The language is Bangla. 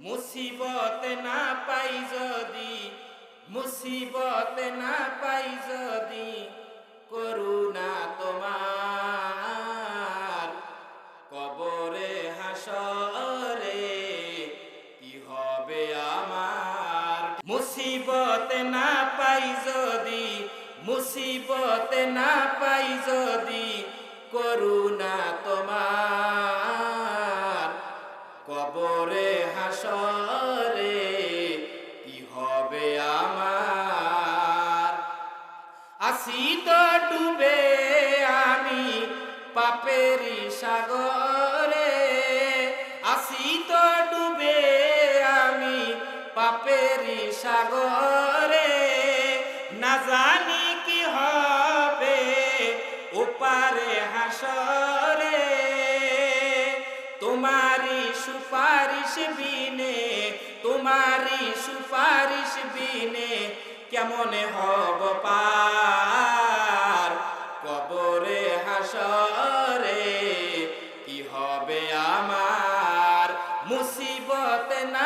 মুসিবত না পাই যদি, মুসিবত না পাই যদি, করুণা তোমার কবরে হাসরে কি হবে আমার। মুসিবত না পাই যদি, মুসিবত না পাই যদি, করুণা তোমার কবরে হাসরে কি হবে আমার। আসি তো ডুবে আমি পাপেরি সাগরে, আসি তো ডুবে আমি পাপেরি সাগরে, না জানি কি হবে ওপারে হাসরে। তোমারি সুপারিশ বিনে, তোমারি সুপারিশ বিনে কেমনে হব পার কবরে হাসরে কি হবে আমার। মুসিবত না